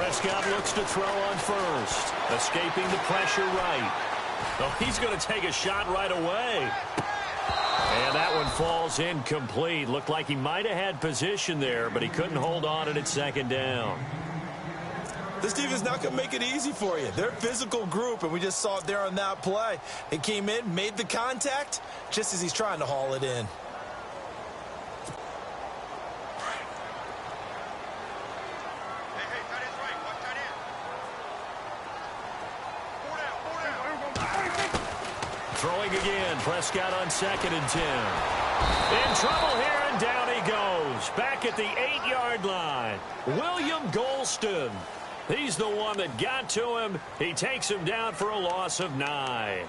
Prescott looks to throw on first. Escaping the pressure right. Oh, he's going to take a shot right away. And that one falls incomplete. Looked like he might have had position there, but he couldn't hold on at its second down. This defense not going to make it easy for you. They're a physical group, and we just saw it there on that play. He came in, made the contact, just as he's trying to haul it in. Throwing again, Prescott on 2nd and 10. In trouble here, and down he goes. Back at the 8-yard line. William Golston. He's the one that got to him. He takes him down for a loss of 9.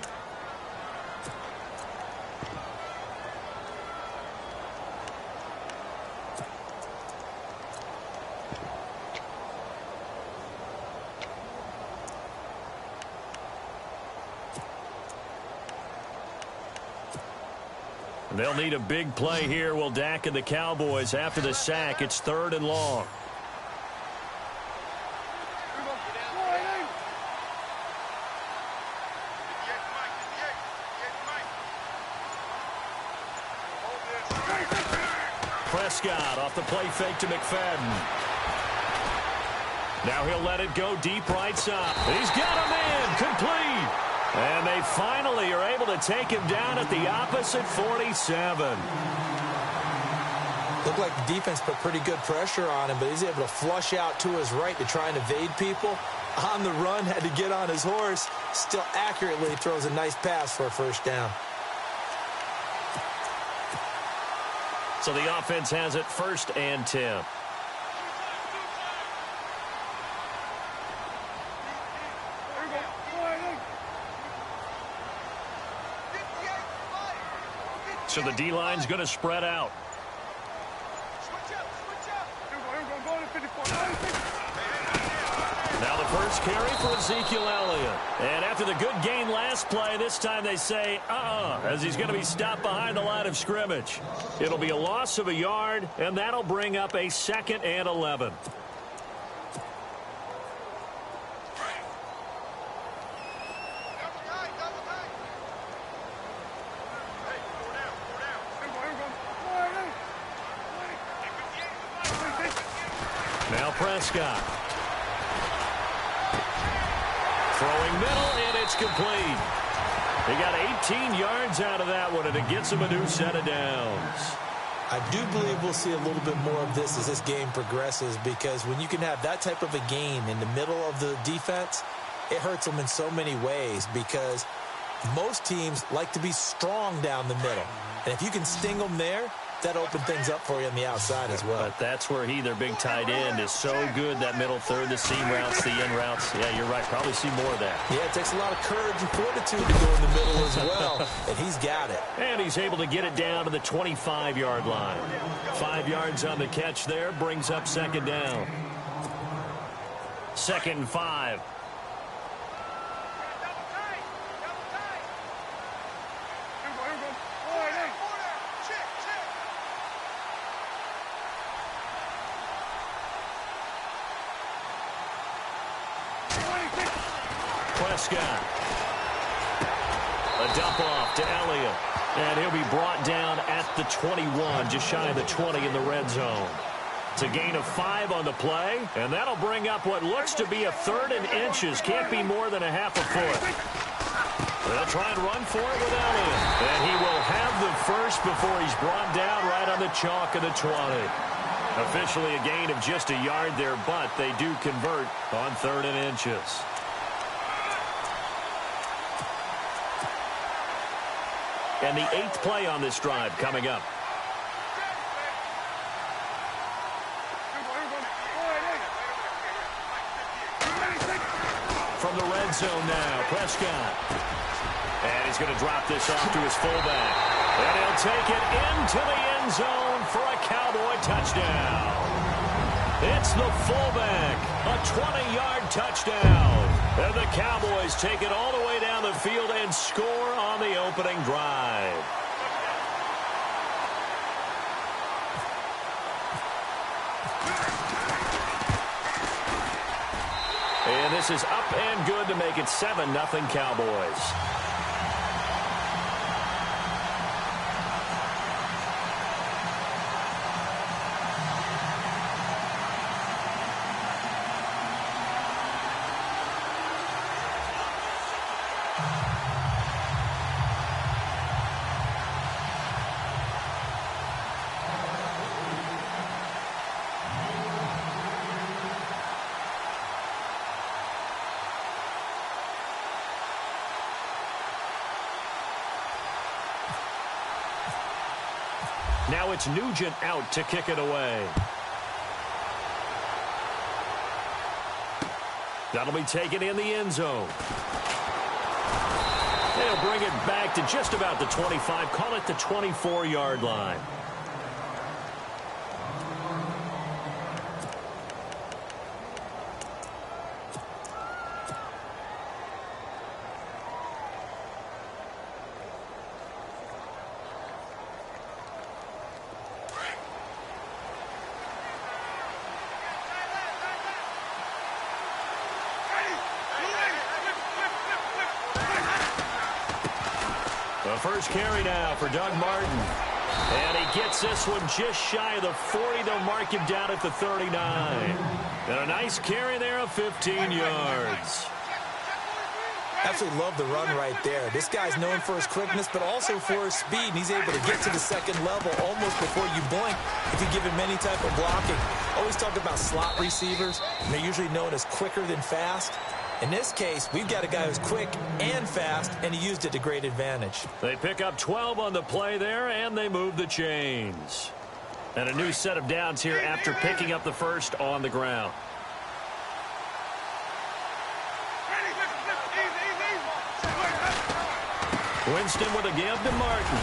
They'll need a big play here. Will Dak and the Cowboys after the sack. It's 3rd and long. Prescott off the play fake to McFadden. Now he'll let it go deep right side. He's got him in. Complete. And they finally are able to take him down at the opposite 47. Looked like the defense put pretty good pressure on him, but he's able to flush out to his right to try and evade people. On the run, had to get on his horse. Still accurately throws a nice pass for a first down. So the offense has it 1st and 10. So the D-line's going to spread out. Now the first carry for Ezekiel Elliott. And after the good gain last play, this time they say, as he's going to be stopped behind the line of scrimmage. It'll be a loss of a yard, and that'll bring up a 2nd and 11. Now Prescott. Throwing middle, and it's complete. He got 18 yards out of that one, and it gets him a new set of downs. I do believe we'll see a little bit more of this as this game progresses, because when you can have that type of a gain in the middle of the defense, it hurts them in so many ways, because most teams like to be strong down the middle. And if you can sting them there, that opened things up for you on the outside as well. But that's where their big tight end, is so good, that middle third, the seam routes, the in routes. Yeah, you're right. Probably see more of that. Yeah, it takes a lot of courage and fortitude to go in the middle as well, and he's got it. And he's able to get it down to the 25-yard line. 5 yards on the catch there, brings up 2nd down. 2nd and 5. Prescott. A dump off to Elliott. And he'll be brought down at the 21, just shy of the 20 in the red zone. It's a gain of 5 on the play, and that'll bring up what looks to be a 3rd and inches. Can't be more than a half a foot. They'll try and run for it with Elliott. And he will have the first before he's brought down right on the chalk of the 20. Officially a gain of just a yard there, but they do convert on 3rd and inches. And the 8th play on this drive coming up. From the red zone now, Prescott. And he's going to drop this off to his fullback. And he'll take it into the end zone for a Cowboy touchdown. It's the fullback, a 20-yard touchdown. And the Cowboys take it all the way down the field and score on the opening drive. this is up and good to make it 7-0 Cowboys. Now it's Nugent out to kick it away. That'll be taken in the end zone. They'll bring it back to just about the 25. Call it the 24-yard line. The first carry now for Doug Martin. And he gets this one just shy of the 40. They'll mark him down at the 39. And a nice carry there of 15 yards. Absolutely love the run right there. This guy's known for his quickness, but also for his speed. And he's able to get to the second level almost before you blink if you give him any type of blocking. Always talk about slot receivers, and they're usually known as quicker than fast. In this case, we've got a guy who's quick and fast, and he used it to great advantage. They pick up 12 on the play there, and they move the chains. And a new set of downs here after picking up the first on the ground. Winston with a give to Martin.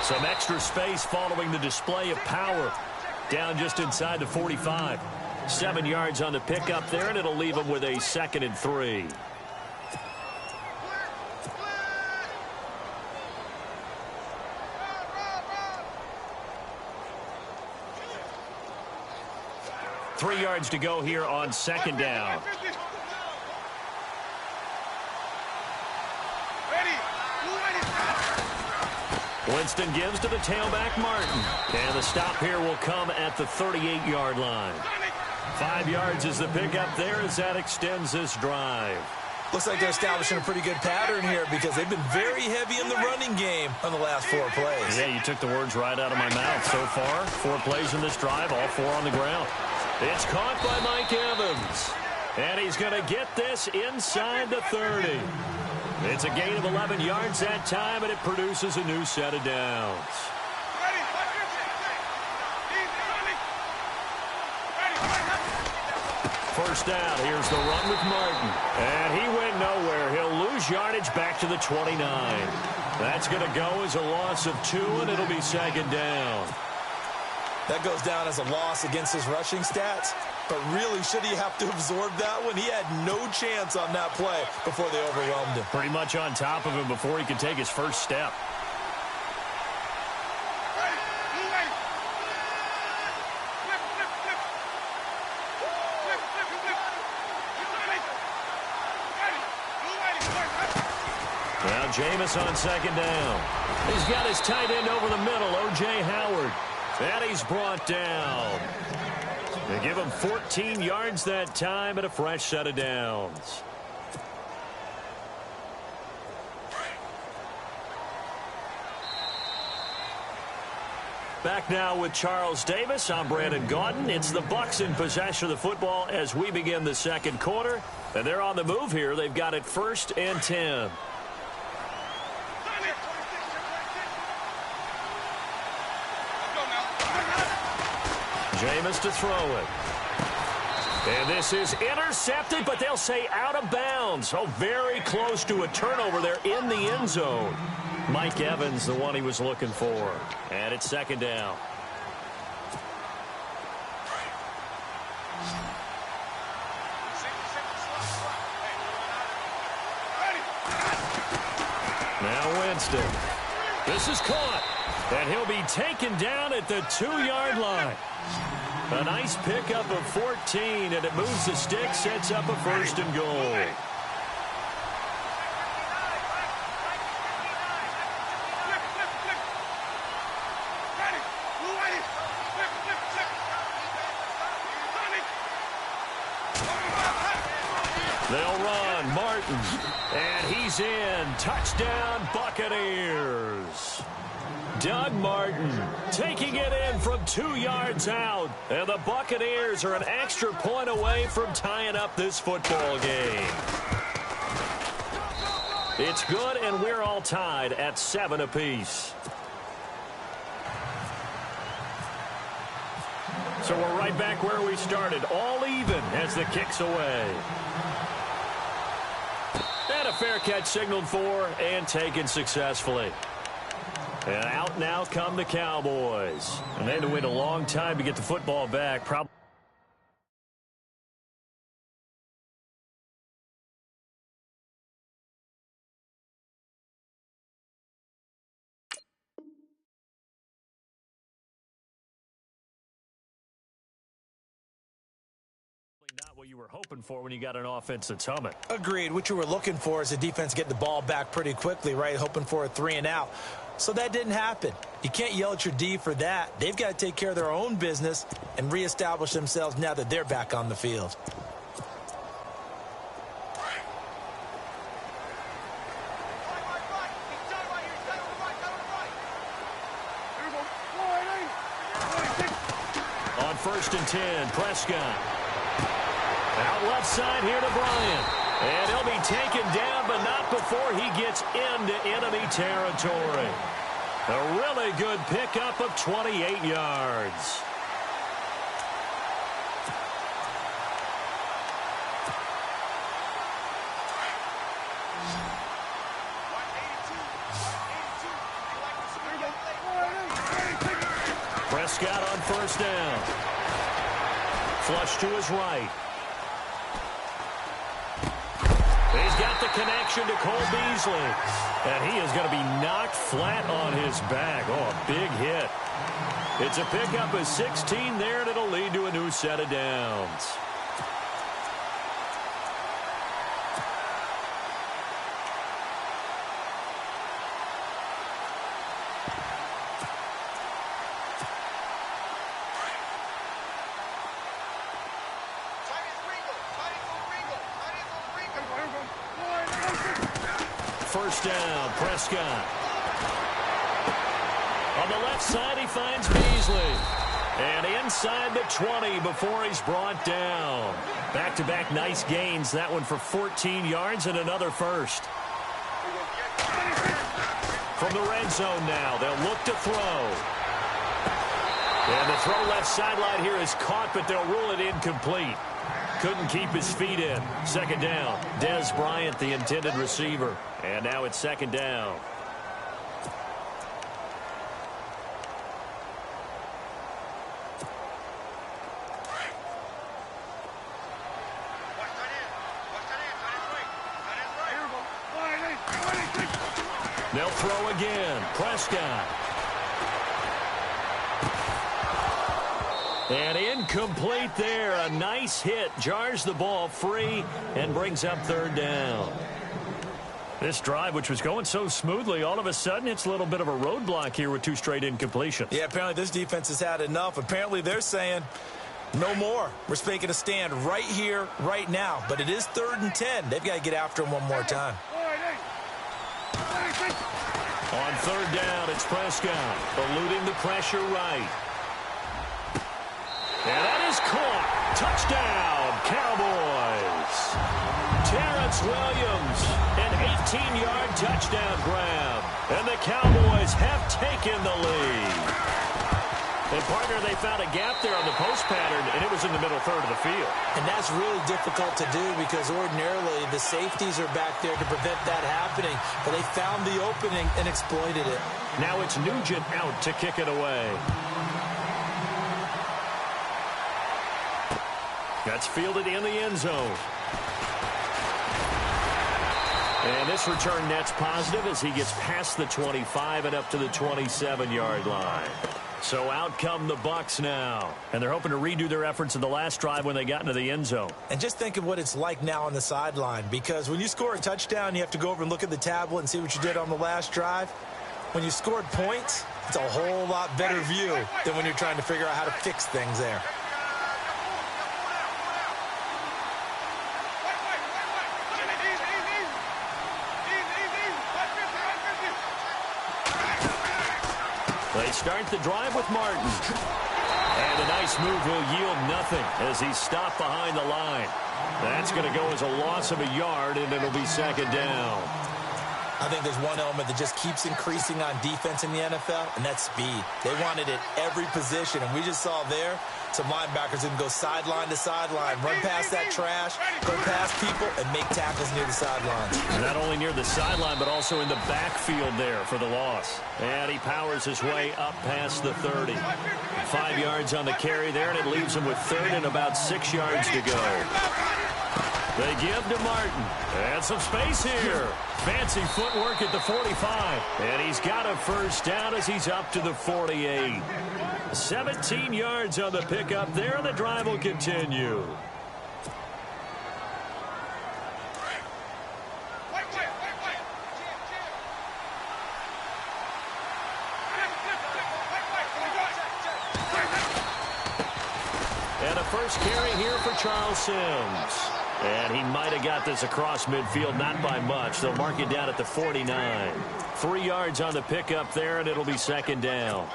Some extra space following the display of power. Down just inside the 45. 7 yards on the pickup there, and it'll leave him with a 2nd and 3. Three yards to go here on 2nd down. Winston gives to the tailback, Martin. And the stop here will come at the 38-yard line. 5 yards is the pickup there as that extends this drive. Looks like they're establishing a pretty good pattern here because they've been very heavy in the running game on the last 4 plays. Yeah, you took the words right out of my mouth. So far, 4 plays in this drive, all 4 on the ground. It's caught by Mike Evans. And he's going to get this inside the 30. It's a gain of 11 yards that time, and it produces a new set of downs. First down, here's the run with Martin. And he went nowhere. He'll lose yardage back to the 29. That's going to go as a loss of 2, and it'll be 2nd down. That goes down as a loss against his rushing stats. But really, should he have to absorb that one? He had no chance on that play before they overwhelmed him. Pretty much on top of him before he could take his first step. Now Jameis on 2nd down. He's got his tight end over the middle, O.J. Howard. And he's brought down. They give him 14 yards that time and a fresh set of downs. Back now with Charles Davis. I'm Brandon Gaudin. It's the Bucs in possession of the football as we begin the 2nd quarter. And they're on the move here. They've got it 1st and 10. Jameis to throw it. And this is intercepted, but they'll say out of bounds. Oh, very close to a turnover there in the end zone. Mike Evans, the one he was looking for. And it's 2nd down. Now Winston. This is caught. And he'll be taken down at the 2-yard line. A nice pickup of 14, and it moves the stick, sets up a 1st and goal. They'll run. Martin. And he's in. Touchdown, Buccaneers. Doug Martin taking it in from 2 yards out. And the Buccaneers are an extra point away from tying up this football game. It's good, and we're all tied at 7 apiece. So we're right back where we started, all even as the kick's away. And a fair catch signaled for and taken successfully. And out now come the Cowboys. And they had to wait a long time to get the football back. Probably. Not what you were hoping for when you got an offense that's humming. Agreed. What you were looking for is the defense get the ball back pretty quickly, right? Hoping for a 3 and out. So that didn't happen. You can't yell at your D for that. They've got to take care of their own business and reestablish themselves now that they're back on the field. On 1st and 10, Prescott. Out left side here to Bryant. And he'll be taken down, but not before he gets into enemy territory. A really good pickup of 28 yards. Prescott on 1st down. Flush to his right. He's got the connection to Cole Beasley. And he is going to be knocked flat on his back. Oh, a big hit. It's a pickup of 16 there, and it'll lead to a new set of downs. First down, Prescott. On the left side, he finds Beasley. And inside the 20 before he's brought down. Back-to-back nice gains. That one for 14 yards and another first. From the red zone now, they'll look to throw. And the throw left sideline here is caught, but they'll rule it incomplete. Couldn't keep his feet in. 2nd down. Dez Bryant, the intended receiver. And now it's 2nd down. They'll throw again. Prescott. And incomplete there. A nice hit. Jars the ball free and brings up 3rd down. This drive, which was going so smoothly, all of a sudden it's a little bit of a roadblock here with 2 straight incompletions. Yeah, apparently this defense has had enough. Apparently they're saying no more. We're making a stand right here, right now. But it is 3rd and 10. They've got to get after him one more time. On 3rd down, it's Prescott, eluding the pressure right. And that is caught. Touchdown, Cowboys. Terrence Williams, an 18-yard touchdown grab. And the Cowboys have taken the lead. And, partner, they found a gap there on the post pattern, and it was in the middle third of the field. And that's really difficult to do because ordinarily the safeties are back there to prevent that happening. But they found the opening and exploited it. Now it's Nugent out to kick it away. That's fielded in the end zone. And this return net's positive as he gets past the 25 and up to the 27-yard line. So out come the Bucs now. And they're hoping to redo their efforts in the last drive when they got into the end zone. And just think of what it's like now on the sideline, because when you score a touchdown, you have to go over and look at the tablet and see what you did on the last drive. When you scored points, it's a whole lot better view than when you're trying to figure out how to fix things there. They start the drive with Martin. And a nice move will yield nothing as he's stopped behind the line. That's going to go as a loss of a yard, and it'll be second down. I think there's one element that just keeps increasing on defense in the NFL, and that's speed. They want it at every position, and we just saw there some linebackers who can go sideline to sideline, run past that trash, go past people, and make tackles near the sidelines. Not only near the sideline, but also in the backfield there for the loss. And he powers his way up past the 30. 5 yards on the carry there, and it leaves him with third and about 6 yards to go. They give to Martin. And some space here. Fancy footwork at the 45. And he's got a first down as he's up to the 48. 17 yards on the pickup there, and the drive will continue. And a first carry here for Charles Sims. And he might have got this across midfield, not by much. They'll mark it down at the 49. 3 yards on the pickup there, and it'll be second down.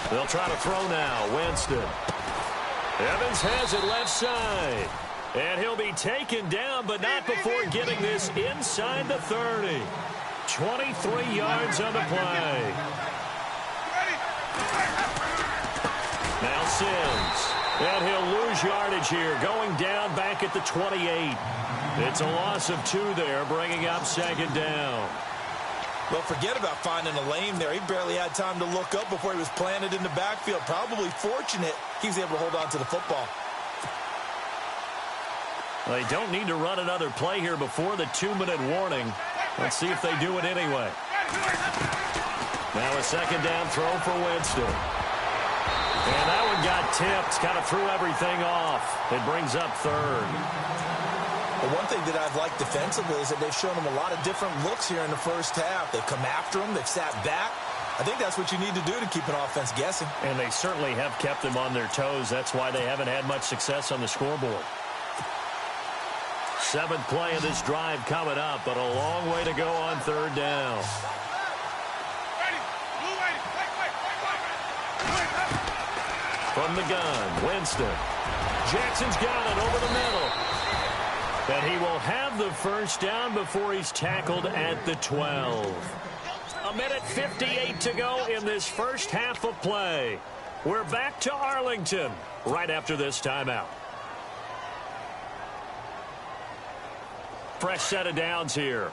They'll try to throw now. Winston. Evans has it left side. And he'll be taken down, but not before getting this inside the 30. 23 yards on the play. Now Sims. And he'll lose yardage here, going down back at the 28. It's a loss of 2 there, bringing up second down. Well, forget about finding a lane there. He barely had time to look up before he was planted in the backfield. Probably fortunate he was able to hold on to the football. They don't need to run another play here before the 2-minute warning. Let's see if they do it anyway. Now a second down throw for Winston. And that one got tipped, kind of threw everything off. It brings up third. But one thing that I've liked defensively is that they've shown them a lot of different looks here in the first half. They've come after them. They've sat back. I think that's what you need to do to keep an offense guessing. And they certainly have kept them on their toes. That's why they haven't had much success on the scoreboard. 7th play of this drive coming up, but a long way to go on third down. From the gun, Winston. Jackson's got it over the middle. And he will have the first down before he's tackled at the 12. 1:58 to go in this first half of play. We're back to Arlington right after this timeout. Fresh set of downs here.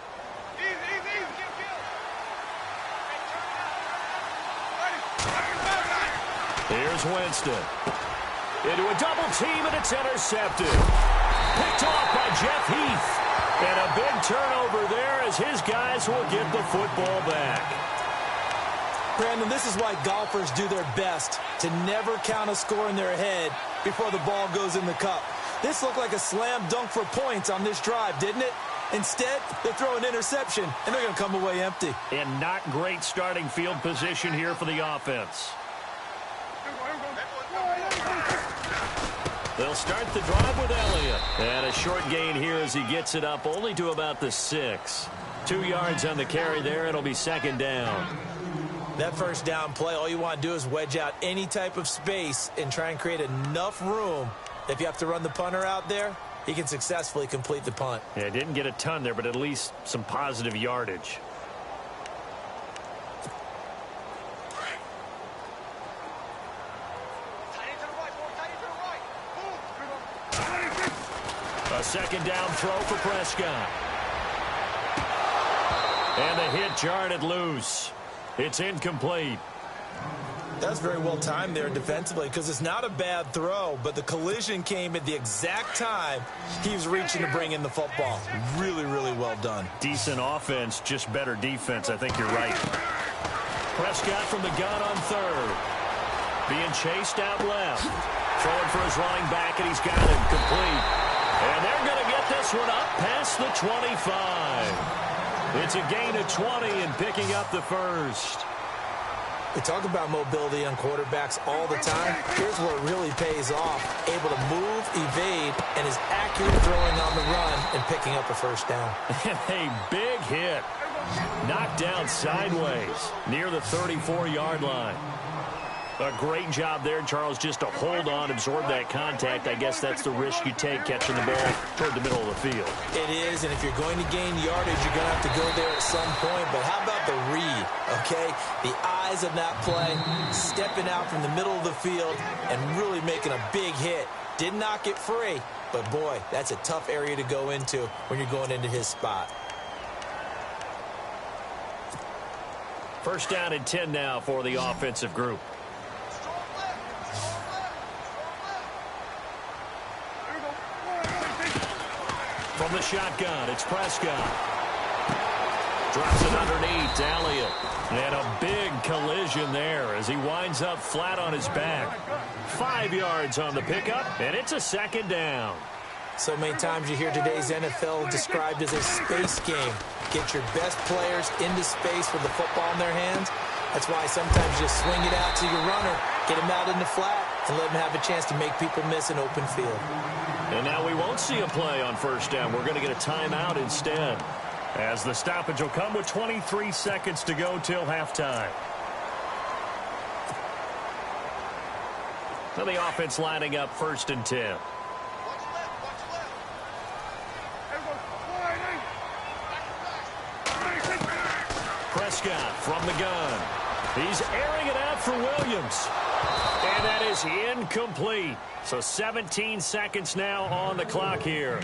Here's Winston. Into a double team, and it's intercepted. Picked off by Jeff Heath. And a big turnover there as his guys will get the football back. Brandon, this is why golfers do their best to never count a score in their head before the ball goes in the cup. This looked like a slam dunk for points on this drive, didn't it? Instead, they throw an interception, and they're going to come away empty. And not great starting field position here for the offense. They'll start the drive with Elliott. And a short gain here as he gets it up only to about the 6. 2 yards on the carry there. It'll be second down. That first down play, all you want to do is wedge out any type of space and try and create enough room. If you have to run the punter out there, he can successfully complete the punt. Yeah, didn't get a ton there, but at least some positive yardage. A second down throw for Prescott. And the hit jarred it loose. It's incomplete. That's very well timed there defensively because it's not a bad throw, but the collision came at the exact time he was reaching to bring in the football. Really, really well done. Decent offense, just better defense. I think you're right. Prescott from the gun on third. Being chased out left. Throwing for his running back, and he's got him complete. And they're going to get this one up past the 25. It's a gain of 20 and picking up the first. We talk about mobility on quarterbacks all the time. Here's where it really pays off. Able to move, evade, and is accurate throwing on the run and picking up a first down. A big hit. Knocked down sideways near the 34-yard line. A great job there, Charles, just to hold on, absorb that contact. I guess that's the risk you take catching the ball toward the middle of the field. It is, and if you're going to gain yardage, you're going to have to go there at some point. But how about the read, okay? The eyes of that play, stepping out from the middle of the field and really making a big hit. Did not get free, but, boy, that's a tough area to go into when you're going into his spot. First down and 10 now for the offensive group. From the shotgun, it's Prescott. Drops it underneath to Elliott. And a big collision there as he winds up flat on his back. 5 yards on the pickup, and it's a second down. So many times you hear today's NFL described as a space game. Get your best players into space with the football in their hands. That's why sometimes you just swing it out to your runner, get him out in the flat, and let him have a chance to make people miss an open field. And now we won't see a play on first down. We're going to get a timeout instead, as the stoppage will come with 23 seconds to go till halftime. So the offense lining up first and 10. Prescott from the gun. He's airing it out for Williams. And that is incomplete. So 17 seconds now on the clock here.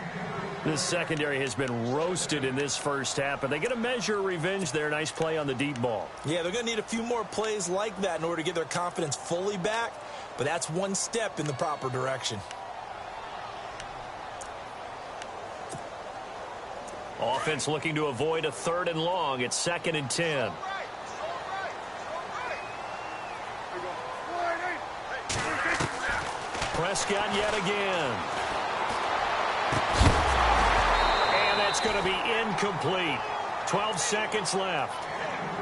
This secondary has been roasted in this first half, but they get a measure of revenge there. Nice play on the deep ball. Yeah, they're going to need a few more plays like that in order to get their confidence fully back, but that's one step in the proper direction. Offense looking to avoid a third and long. It's second and 10. Prescott yet again. And that's going to be incomplete. 12 seconds left.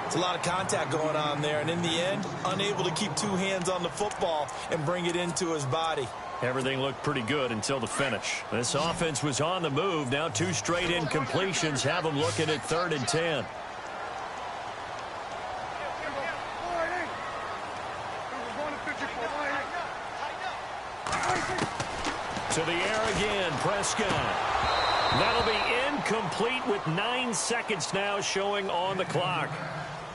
It's a lot of contact going on there, and in the end, unable to keep two hands on the football and bring it into his body. Everything looked pretty good until the finish. This offense was on the move. Now 2 straight incompletions have them looking at third and 10. To the air again, Prescott. That'll be incomplete with 9 seconds now showing on the clock.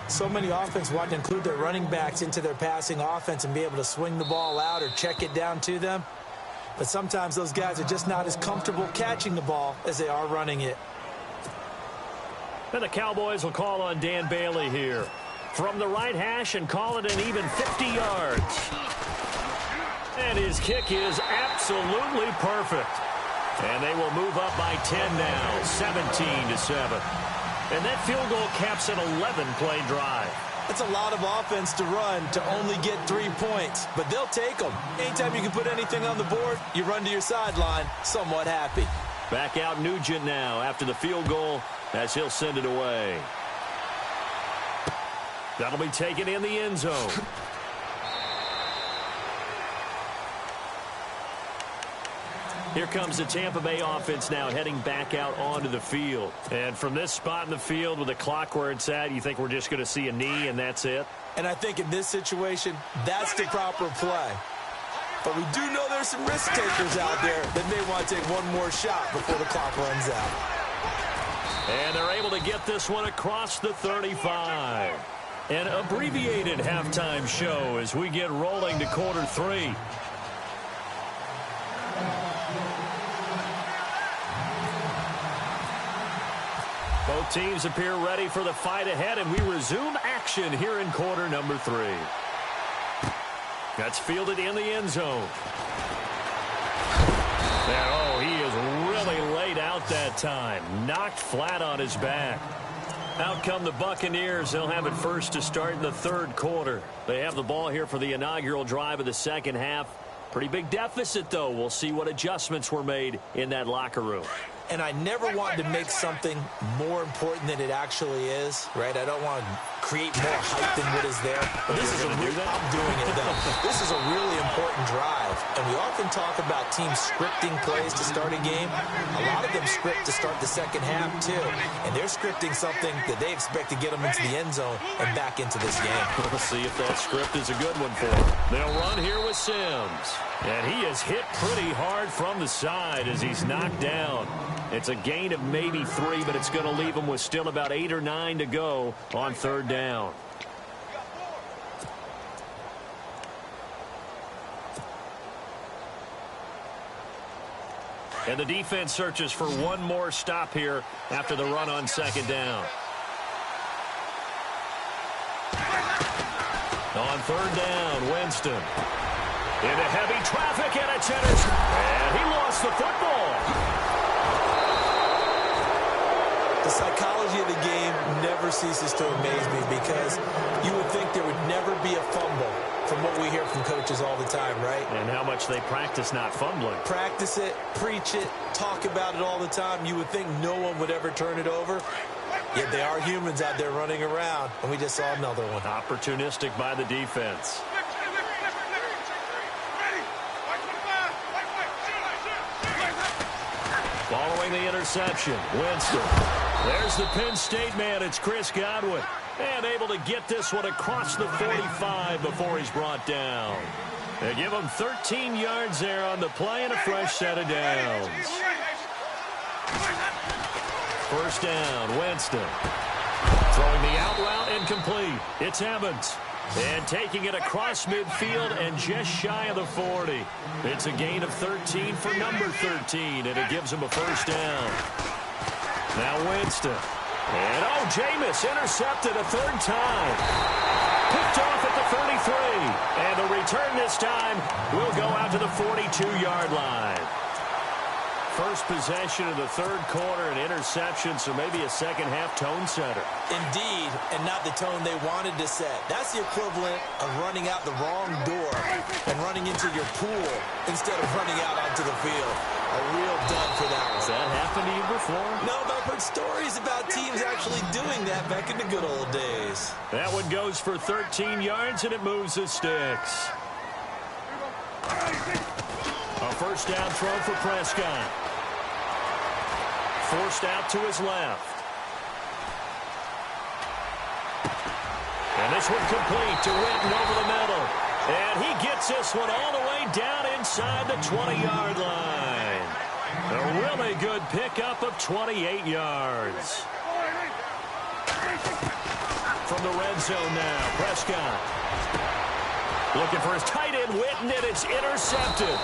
So many offense want to include their running backs into their passing offense and be able to swing the ball out or check it down to them. But sometimes those guys are just not as comfortable catching the ball as they are running it. And the Cowboys will call on Dan Bailey here from the right hash and call it an even 50 yards. And his kick is absolutely perfect. And they will move up by 10 now, 17-7. And that field goal caps an 11-play drive. That's a lot of offense to run to only get 3 points, but they'll take them. Anytime you can put anything on the board, you run to your sideline somewhat happy. Back out Nugent now after the field goal as he'll send it away. That'll be taken in the end zone. Here comes the Tampa Bay offense now heading back out onto the field. And from this spot in the field with the clock where it's at, you think we're just going to see a knee and that's it? And I think in this situation, that's the proper play. But we do know there's some risk takers out there that may want to take one more shot before the clock runs out. And they're able to get this one across the 35. An abbreviated halftime show as we get rolling to quarter 3. Both teams appear ready for the fight ahead, and we resume action here in quarter number 3. That's fielded in the end zone. And, oh, he is really laid out that time. Knocked flat on his back. Out come the Buccaneers. They'll have it first to start in the third quarter. They have the ball here for the inaugural drive of the second half. Pretty big deficit, though. We'll see what adjustments were made in that locker room. And I never want to make something more important than it actually is, right? I don't want to create more hype than what is there. But this is I'm doing it, though. This is a really important drive. And we often talk about teams scripting plays to start a game. A lot of them script to start the second half, too. And they're scripting something that they expect to get them into the end zone and back into this game. We'll see if that script is a good one for them. They'll run here with Sims. And he is hit pretty hard from the side as he's knocked down. It's a gain of maybe 3, but it's going to leave him with still about 8 or 9 to go on third down. And the defense searches for one more stop here after the run on second down. On third down, Winston. Into heavy traffic, and it's intercepted. And he lost the football. The psychology of the game never ceases to amaze me because you would think there would never be a fumble from what we hear from coaches all the time, right? And how much they practice not fumbling. Practice it, preach it, talk about it all the time. You would think no one would ever turn it over. Yet they are humans out there running around, and we just saw another one. Opportunistic by the defense. Following the interception, Winston. There's the Penn State man. It's Chris Godwin. And able to get this one across the 45 before he's brought down. They give him 13 yards there on the play and a fresh set of downs. First down, Winston. Throwing the out route incomplete. It's Evans. And taking it across midfield and just shy of the 40. It's a gain of 13 for number 13, and it gives him a first down. Now Winston. And, oh, Jameis intercepted a third time. Picked off at the 33. And the return this time will go out to the 42-yard line. First possession of the third quarter, an interception, so maybe a second-half tone setter. Indeed, and not the tone they wanted to set. That's the equivalent of running out the wrong door and running into your pool instead of running out onto the field. A real dud for that one. Has that happened to you before? No, but I've heard stories about teams actually doing that back in the good old days. That one goes for 13 yards, and it moves the sticks. A first down throw for Prescott. Forced out to his left. And this one complete to Witten over the middle. And he gets this one all the way down inside the 20-yard line. A really good pickup of 28 yards. From the red zone now, Prescott. Looking for his tight end, Witten, and it's intercepted.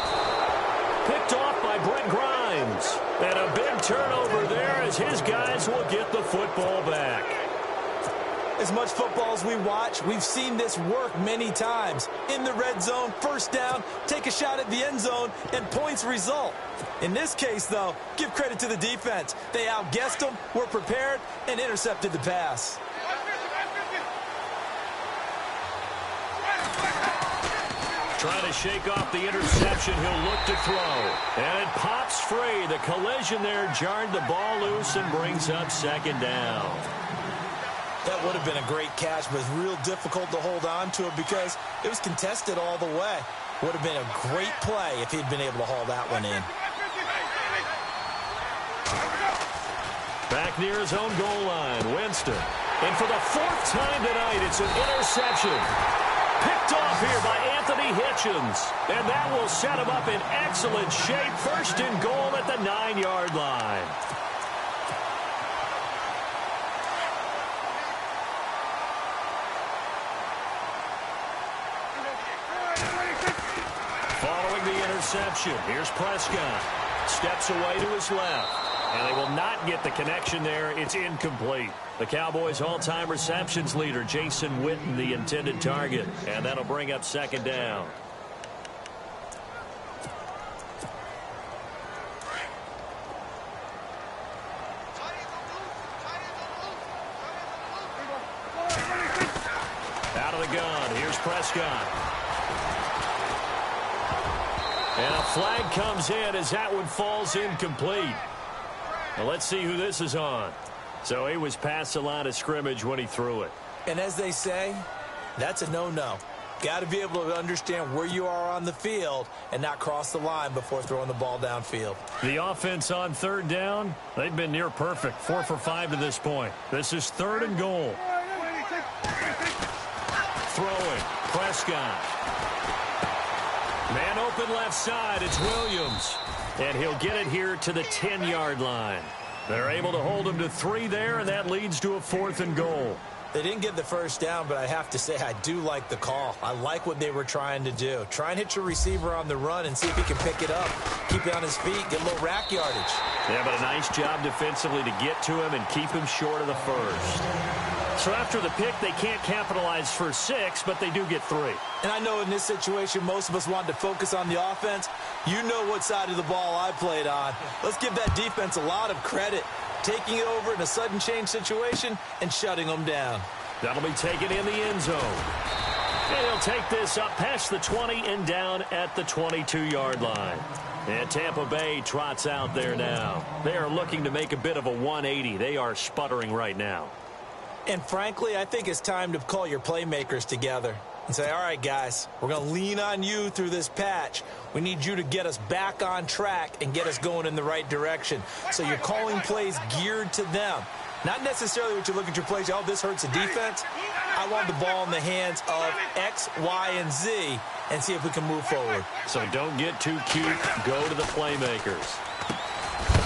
Picked off by Brent Grimes. And a big turnover there as his guys will get the football back. As much football as we watch, we've seen this work many times. In the red zone, first down, take a shot at the end zone, and points result. In this case, though, give credit to the defense. They outguessed them, were prepared, and intercepted the pass. Trying to shake off the interception, he'll look to throw. And it pops free. The collision there jarred the ball loose and brings up second down. That would have been a great catch, but it's real difficult to hold on to it because it was contested all the way. Would have been a great play if he'd been able to haul that one in. Back near his own goal line, Winston. And for the fourth time tonight, it's an interception. Picked off here by Anthony Hitchens. And that will set him up in excellent shape. First and goal at the 9-yard line. Following the interception, here's Prescott. Steps away to his left. And they will not get the connection there. It's incomplete. The Cowboys' all-time receptions leader, Jason Witten, the intended target. And that'll bring up second down. Out of the gun, here's Prescott. And a flag comes in as that one falls incomplete. Well, let's see who this is on. So he was past the line of scrimmage when he threw it. And as they say, that's a no-no. Got to be able to understand where you are on the field and not cross the line before throwing the ball downfield. The offense on third down, they've been near perfect. 4 for 5 to this point. This is 3rd and goal. Throwing, Prescott. Man open left side, it's Williams. And he'll get it here to the 10-yard line. They're able to hold him to 3 there, and that leads to a 4th and goal. They didn't get the first down, but I have to say I do like the call. I like what they were trying to do. Try and hit your receiver on the run and see if he can pick it up. Keep it on his feet, get a little rack yardage. Yeah, but a nice job defensively to get to him and keep him short of the first. So after the pick, they can't capitalize for 6, but they do get 3. And I know in this situation, most of us wanted to focus on the offense. You know what side of the ball I played on. Let's give that defense a lot of credit. Taking it over in a sudden change situation and shutting them down. That'll be taken in the end zone. And he'll take this up past the 20 and down at the 22-yard line. And Tampa Bay trots out there now. They are looking to make a bit of a 180. They are sputtering right now. And frankly, I think it's time to call your playmakers together and say, all right, guys, we're going to lean on you through this patch. We need you to get us back on track and get us going in the right direction. So you're calling plays geared to them. Not necessarily what you look at your plays, oh, this hurts the defense. I want the ball in the hands of X, Y, and Z and see if we can move forward. So don't get too cute. Go to the playmakers.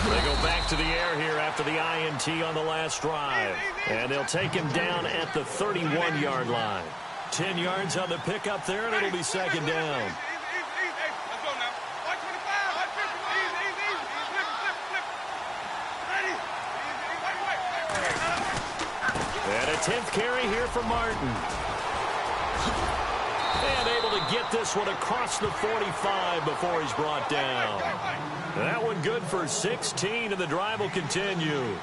They go back to the air here after the INT on the last drive. And they'll take him down at the 31-yard line. 10 yards on the pickup there, and it'll be second down. And a 10th carry here for Martin. And able to get this one across the 45 before he's brought down. That one good for 16, and the drive will continue.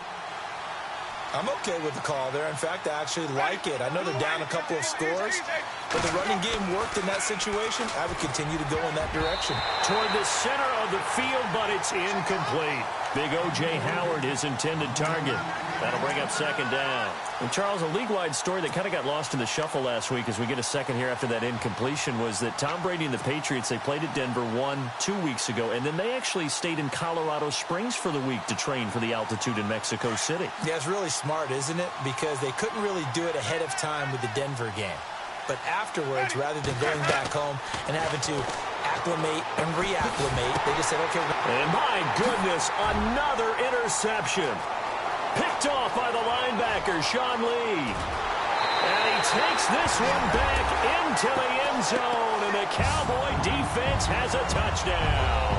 I'm okay with the call there. In fact, I actually like it. I know they're down a couple of scores, but the running game worked in that situation. I would continue to go in that direction. Toward the center of the field, but it's incomplete. Big O.J. Howard, his intended target. That'll bring up second down. And Charles, a league-wide story that kind of got lost in the shuffle last week as we get a second here after that incompletion was that Tom Brady and the Patriots, they played at Denver 2 weeks ago, and then they actually stayed in Colorado Springs for the week to train for the altitude in Mexico City. Yeah, it's really smart, isn't it? Because they couldn't really do it ahead of time with the Denver game. But afterwards, rather than going back home and having to acclimate and reacclimate, they just said, okay. And my goodness, another interception. Picked off by the linebacker, Sean Lee. And he takes this one back into the end zone, and the Cowboy defense has a touchdown.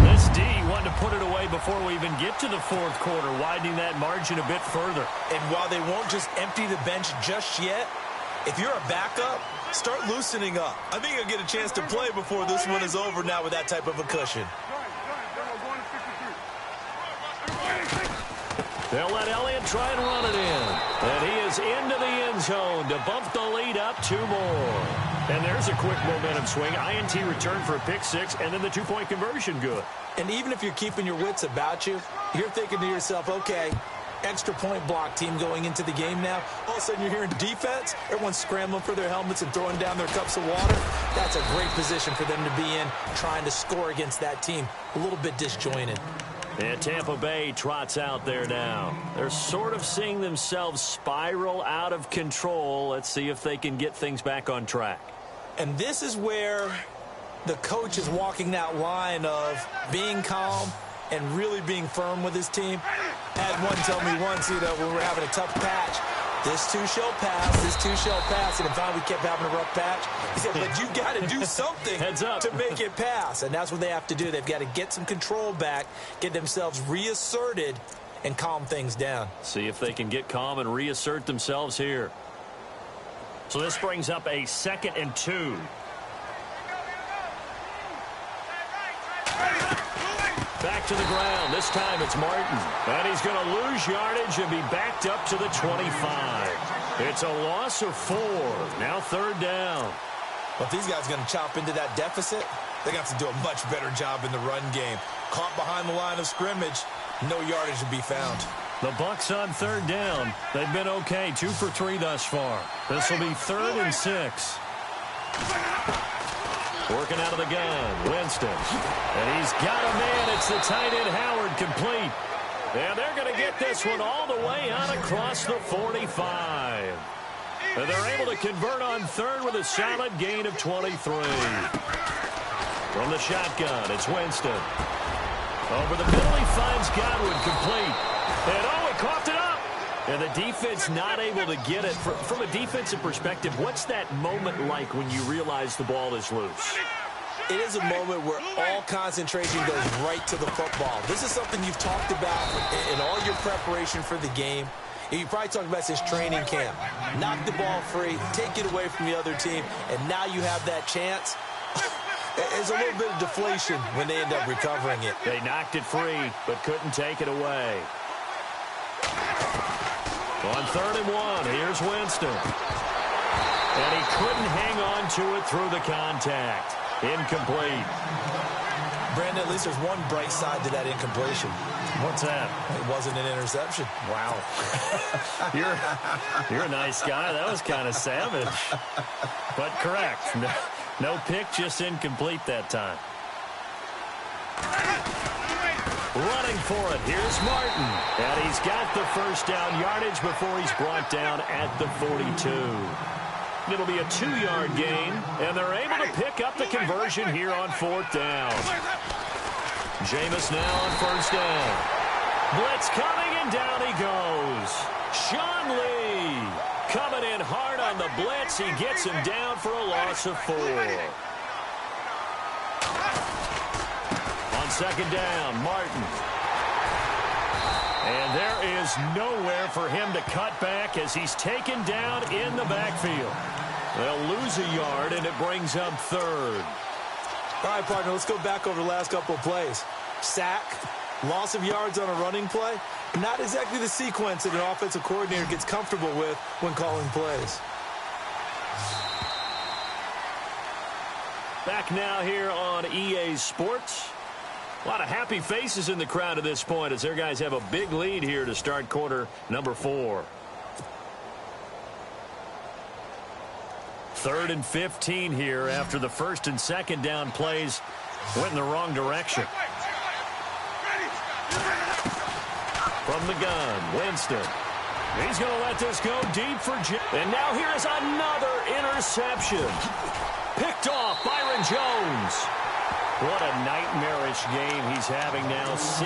This D wanted to put it away before we even get to the fourth quarter, widening that margin a bit further. And while they won't just empty the bench just yet, if you're a backup, start loosening up. I think you'll get a chance to play before this one is over now with that type of a cushion. They'll let Elliott try and run it in. And he is into the end zone to bump the lead up 2 more. And there's a quick momentum swing. INT return for a pick 6, and then the 2-point conversion good. And even if you're keeping your wits about you, you're thinking to yourself, okay, extra point block team going into the game now. All of a sudden you're hearing defense. Everyone's scrambling for their helmets and throwing down their cups of water. That's a great position for them to be in, trying to score against that team. A little bit disjointed. And Tampa Bay trots out there now. They're sort of seeing themselves spiral out of control. Let's see if they can get things back on track. And this is where the coach is walking that line of being calm and really being firm with his team. I had one tell me once, when we're having a tough patch, This too shall pass. This too shall pass. And finally, we kept having a rough patch. He said, but you got to do something Heads up to make it pass. And that's what they have to do. They've got to get some control back, get themselves reasserted, and calm things down. See if they can get calm and reassert themselves here. So this brings up a 2nd and 2. Back to the ground. This time it's Martin. And he's going to lose yardage and be backed up to the 25. It's a loss of 4. Now 3rd down. Well, if these guys are going to chop into that deficit, they're going to have to do a much better job in the run game. Caught behind the line of scrimmage, no yardage to be found. The Bucs on 3rd down. They've been okay, 2 for 3 thus far. This will be 3rd and 6. Working out of the gun, Winston. And he's got a man. It's the tight end, Howard, complete. And they're going to get this one all the way out across the 45. And they're able to convert on 3rd with a solid gain of 23. From the shotgun, it's Winston. Over the middle, he finds Godwin, complete. And he coughed it up. And the defense not able to get it. From a defensive perspective, what's that moment like when you realize the ball is loose? It is a moment where all concentration goes right to the football. This is something you've talked about in all your preparation for the game. You probably talked about since training camp. Knock the ball free, take it away from the other team, and now you have that chance. There's a little bit of deflation when they end up recovering it. They knocked it free, but couldn't take it away. On 3rd and 1, here's Winston. And he couldn't hang on to it through the contact. Incomplete. Brandon, at least there's one bright side to that incompletion. What's that? It wasn't an interception. Wow. You're a nice guy. That was kind of savage. But correct. No pick, just incomplete that time. Running for it. Here's Martin. And he's got the first down yardage before he's brought down at the 42. It'll be a 2-yard gain, and they're able to pick up the conversion here on 4th down. Jameis now on 1st down. Blitz coming, and down he goes. Sean Lee coming in hard on the blitz. He gets him down for a loss of 4. On 2nd down, Martin. And there is nowhere for him to cut back as he's taken down in the backfield. They'll lose a yard, and it brings up 3rd. All right, partner, let's go back over the last couple of plays. Sack, loss of yards on a running play. Not exactly the sequence that an offensive coordinator gets comfortable with when calling plays. Back now here on EA Sports. A lot of happy faces in the crowd at this point as their guys have a big lead here to start quarter number 4. 3rd and 15 here after the 1st and 2nd down plays went in the wrong direction. From the gun, Winston. He's going to let this go deep for Jim. And now here is another interception. Picked off Byron Jones. What a nightmarish game he's having now. 6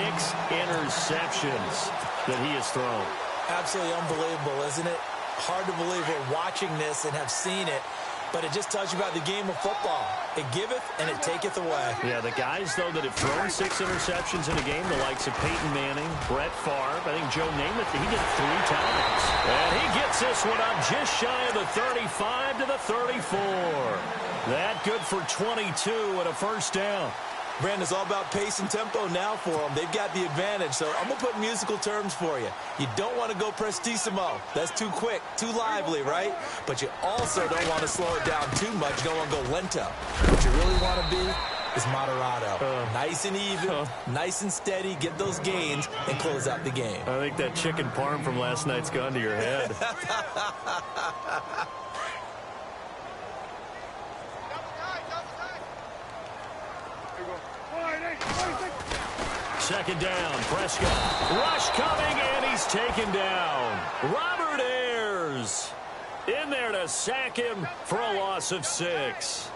interceptions that he has thrown. Absolutely unbelievable, isn't it? Hard to believe we're watching this and have seen it, but it just tells you about the game of football. It giveth and it taketh away. Yeah, the guys, though, that have thrown 6 interceptions in a game, the likes of Peyton Manning, Brett Favre, I think Joe Namath, he did it 3 times. And he gets this one up just shy of the 35 to the 34. That good for 22 and a 1st down. Brandon, it's all about pace and tempo now for them. They've got the advantage, so I'm going to put musical terms for you. You don't want to go prestissimo. That's too quick, too lively, right? But you also don't want to slow it down too much. You don't want to go lento. What you really want to be is moderato. Nice and even, nice and steady, get those gains, and close out the game. I think that chicken parm from last night's gone to your head. 2nd down, Prescott. Rush coming, and he's taken down. Robert Ayers in there to sack him for a loss of 6.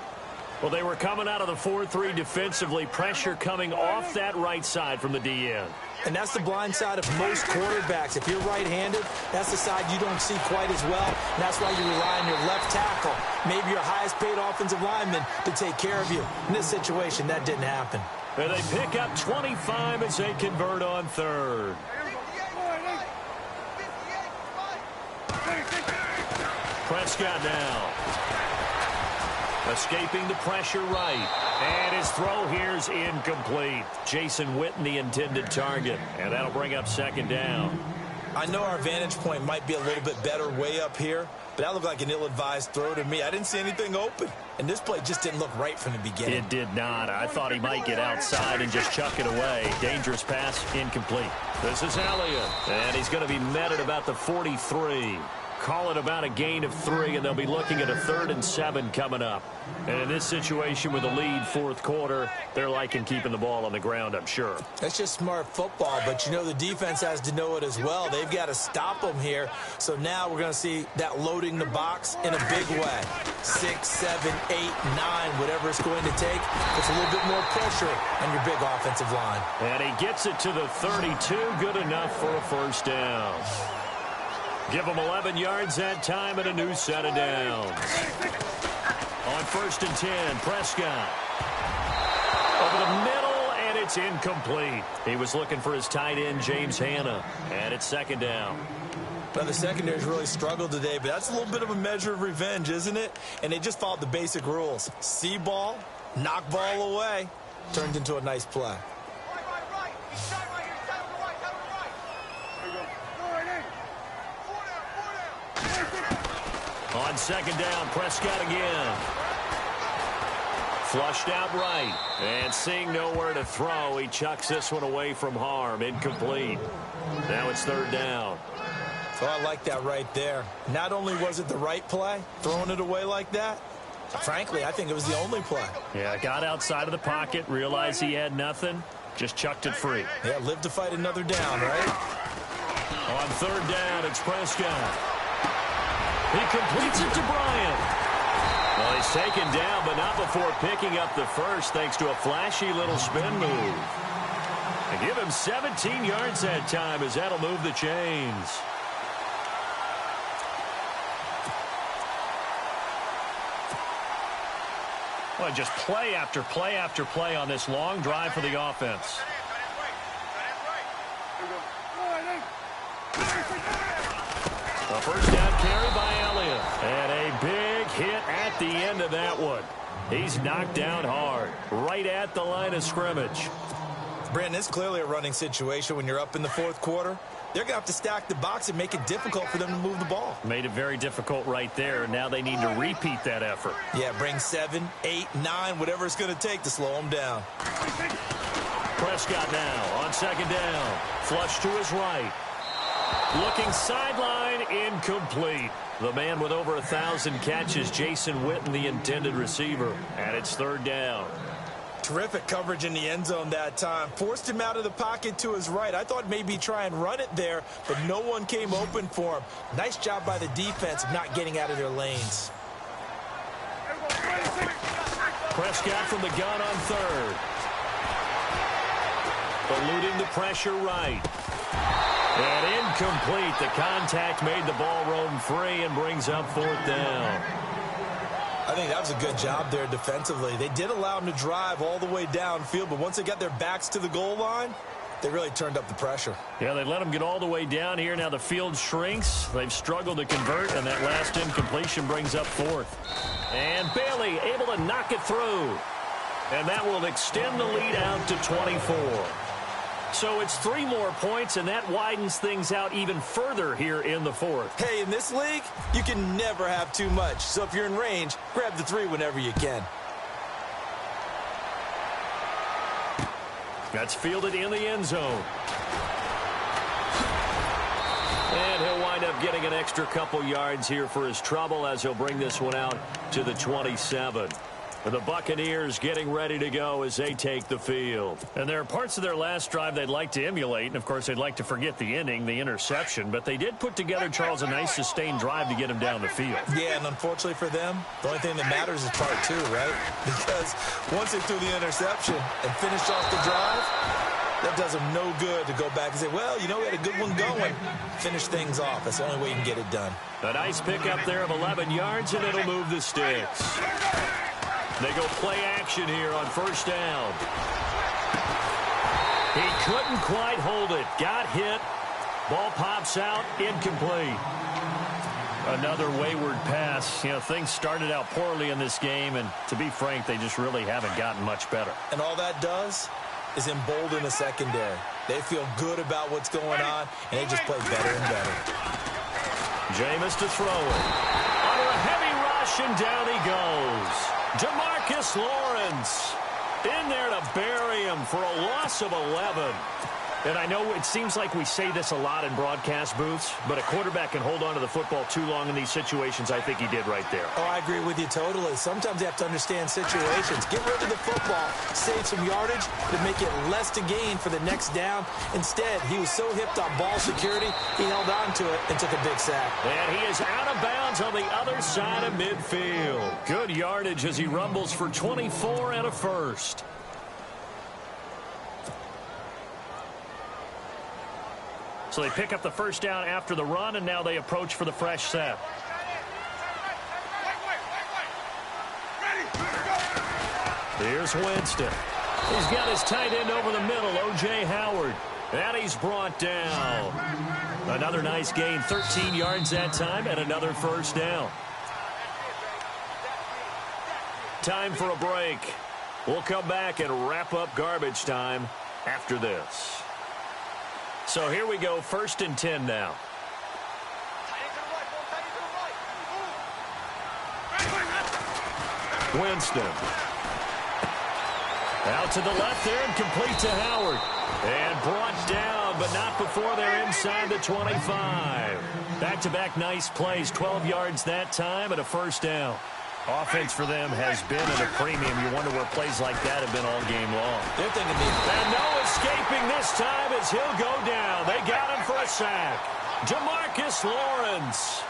Well, they were coming out of the 4-3 defensively. Pressure coming off that right side from the DN. And that's the blind side of most quarterbacks. If you're right-handed, that's the side you don't see quite as well. And that's why you rely on your left tackle, maybe your highest-paid offensive lineman, to take care of you. In this situation, that didn't happen. And they pick up 25 as they convert on third. Prescott now. Escaping the pressure right. And his throw here's incomplete. Jason Witten, the intended target. And that'll bring up second down. I know our vantage point might be a little bit better way up here, but that looked like an ill-advised throw to me. I didn't see anything open. And this play just didn't look right from the beginning. It did not. I thought he might get outside and just chuck it away. Dangerous pass, incomplete. This is Elliott. And he's going to be met at about the 43. Call it about a gain of 3, and they'll be looking at a 3rd and 7 coming up. And in this situation with a lead fourth quarter, they're liking keeping the ball on the ground, I'm sure. That's just smart football, but you know the defense has to know it as well. They've got to stop them here. So now we're going to see that loading the box in a big way. 6, 7, 8, 9, whatever it's going to take. It's a little bit more pressure on your big offensive line. And he gets it to the 32, good enough for a first down. Give him 11 yards that time and a new set of downs. On 1st and 10, Prescott. Over the middle, and it's incomplete. He was looking for his tight end, James Hanna, and it's second down. Well, the secondary's really struggled today, but that's a little bit of a measure of revenge, isn't it? And they just followed the basic rules. See ball, knock ball away. Turned into a nice play. On second down, Prescott again. Flushed out right. And seeing nowhere to throw, he chucks this one away from harm. Incomplete. Now it's 3rd down. Oh, I like that right there. Not only was it the right play, throwing it away like that, frankly, I think it was the only play. Yeah, got outside of the pocket, realized he had nothing, just chucked it free. Yeah, live to fight another down, right? On 3rd down, it's Prescott. He completes it to Bryant. Well, he's taken down, but not before picking up the first, thanks to a flashy little spin move. And give him 17 yards that time, as that'll move the chains. Well, just play after play after play on this long drive for the offense. A first down carry by Elliott. And a big hit at the end of that one. He's knocked down hard, right at the line of scrimmage. Brandon, it's clearly a running situation when you're up in the fourth quarter. They're going to have to stack the box and make it difficult for them to move the ball. Made it very difficult right there. Now they need to repeat that effort. Yeah, bring 7, 8, 9, whatever it's going to take to slow them down. Prescott now on second down. Flush to his right. Looking sideline, incomplete. The man with over 1,000 catches, Jason Witten, the intended receiver. And it's 3rd down. Terrific coverage in the end zone that time. Forced him out of the pocket to his right. I thought maybe try and run it there, but no one came open for him. Nice job by the defense of not getting out of their lanes. Prescott from the gun on 3rd. Eluding the pressure right. And incomplete. The contact made the ball roam free and brings up 4th down. I think that was a good job there defensively. They did allow them to drive all the way downfield, but once they got their backs to the goal line, they really turned up the pressure. Yeah, they let them get all the way down here. Now the field shrinks. They've struggled to convert, and that last incompletion brings up 4th. And Bailey able to knock it through. And that will extend the lead out to 24. So it's 3 more points, and that widens things out even further here in the 4th. Hey, in this league, you can never have too much. So if you're in range, grab the 3 whenever you can. That's fielded in the end zone. And he'll wind up getting an extra couple yards here for his trouble as he'll bring this one out to the 27. And the Buccaneers getting ready to go as they take the field. And there are parts of their last drive they'd like to emulate. And, of course, they'd like to forget the inning, the interception. But they did put together, Charles, a nice sustained drive to get him down the field. Yeah, and unfortunately for them, the only thing that matters is part 2, right? Because once they threw the interception and finished off the drive, That does them no good to go back and say, well, you know, we had a good one going. Finish things off. That's the only way you can get it done. A nice pickup there of 11 yards, and it'll move the sticks. They go play action here on first down. He couldn't quite hold it. Got hit. Ball pops out. Incomplete. Another wayward pass. You know, things started out poorly in this game, and to be frank, they just really haven't gotten much better. And all that does is embolden the secondary. They feel good about what's going on, and they just play better and better. Jameis to throw it. Under a heavy rush, and down he goes. Demarcus Lawrence in there to bury him for a loss of 11. And I know it seems like we say this a lot in broadcast booths, but a quarterback can hold on to the football too long in these situations. I think he did right there. Oh, I agree with you totally. Sometimes you have to understand situations. Get rid of the football, save some yardage to make it less to gain for the next down. Instead, he was so hipped on ball security, he held on to it and took a big sack. And he is out of bounds on the other side of midfield. Good yardage as he rumbles for 24 and a first. So they pick up the first down after the run, and now they approach for the fresh set. Here's Winston. He's got his tight end over the middle, O.J. Howard. And he's brought down. Another nice gain, 13 yards that time, and another first down. Time for a break. We'll come back and wrap up garbage time after this. So here we go, 1st and 10 now. Winston. Out to the left there and complete to Howard. And brought down, but not before they're inside the 25. Back-to-back nice plays, 12 yards that time and a first down. Offense for them has been at a premium. You wonder where plays like that have been all game long. They're thinking and no escaping this time as he'll go down. They got him for a sack. Demarcus Lawrence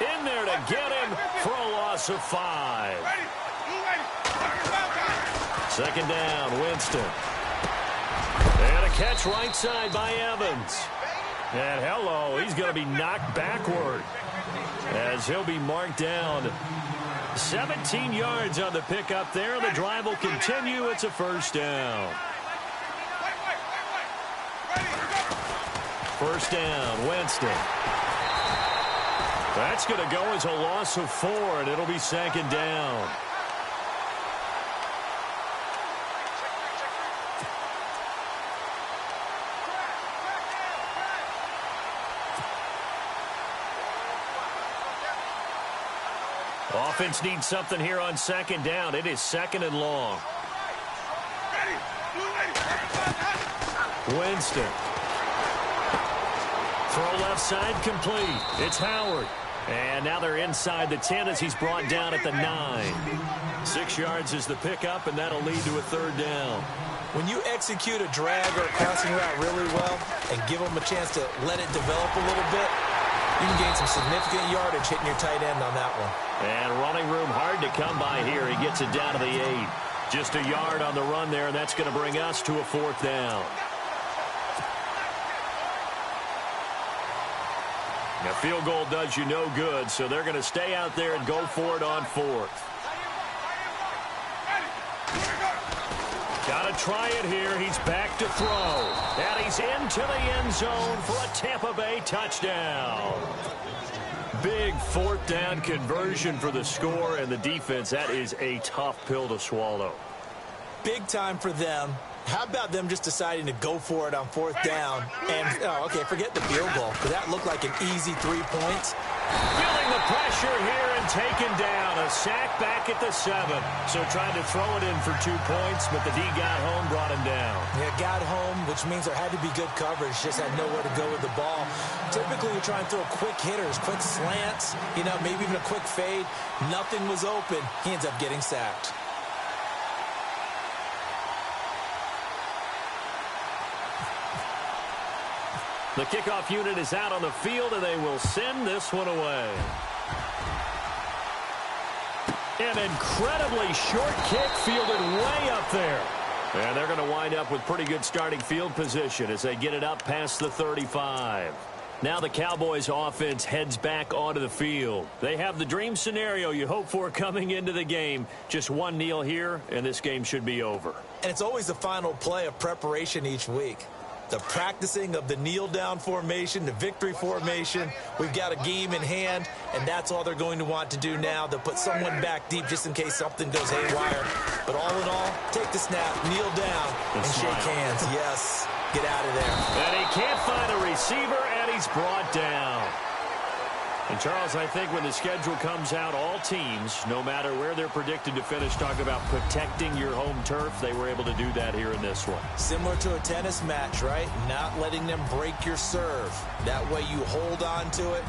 in there to get him for a loss of 5. Second down, Winston. And a catch right side by Evans. And hello, he's going to be knocked backward as he'll be marked down. 17 yards on the pickup there. The drive will continue. It's a first down. First down, Winston. That's going to go as a loss of 4, and it'll be second down. Offense needs something here on second down. It is second and long. Winston. Throw left side complete. It's Howard. And now they're inside the 10 as he's brought down at the 9. 6 yards is the pickup, and that'll lead to a third down. When you execute a drag or a passing route really well and give them a chance to let it develop a little bit, you can gain some significant yardage hitting your tight end on that one. And running room hard to come by here. He gets it down to the 8. Just a yard on the run there, and that's going to bring us to a fourth down. A field goal does you no good, so they're going to stay out there and go for it on 4th. Got to try it here. He's back to throw. And he's into the end zone for a Tampa Bay touchdown. Big fourth down conversion for the score, and the defense, that is a tough pill to swallow. Big time for them. How about them just deciding to go for it on 4th down? And, okay, forget the field goal, because that looked like an easy 3 points. Feeling the pressure here and taken down. A sack back at the 7. So trying to throw it in for 2 points, but the D got home, brought him down. Yeah, got home, which means there had to be good coverage. Just had nowhere to go with the ball. Typically, you're trying to throw quick hitters, quick slants, maybe even a quick fade. Nothing was open. He ends up getting sacked. The kickoff unit is out on the field, and they will send this one away. An incredibly short kick fielded way up there. And they're going to wind up with pretty good starting field position as they get it up past the 35. Now the Cowboys offense heads back onto the field. They have the dream scenario you hope for coming into the game. Just one kneel here, and this game should be over. And it's always the final play of preparation each week. The practicing of the kneel-down formation, the victory formation. We've got a game in hand, and that's all they're going to want to do now. They'll put someone back deep just in case something goes haywire. But all in all, take the snap, kneel down, and shake hands. Yes, get out of there. And he can't find a receiver, and he's brought down. And, Charles, I think when the schedule comes out, all teams, no matter where they're predicted to finish, talk about protecting your home turf. They were able to do that here in this one. Similar to a tennis match, right? Not letting them break your serve. That way you hold on to it.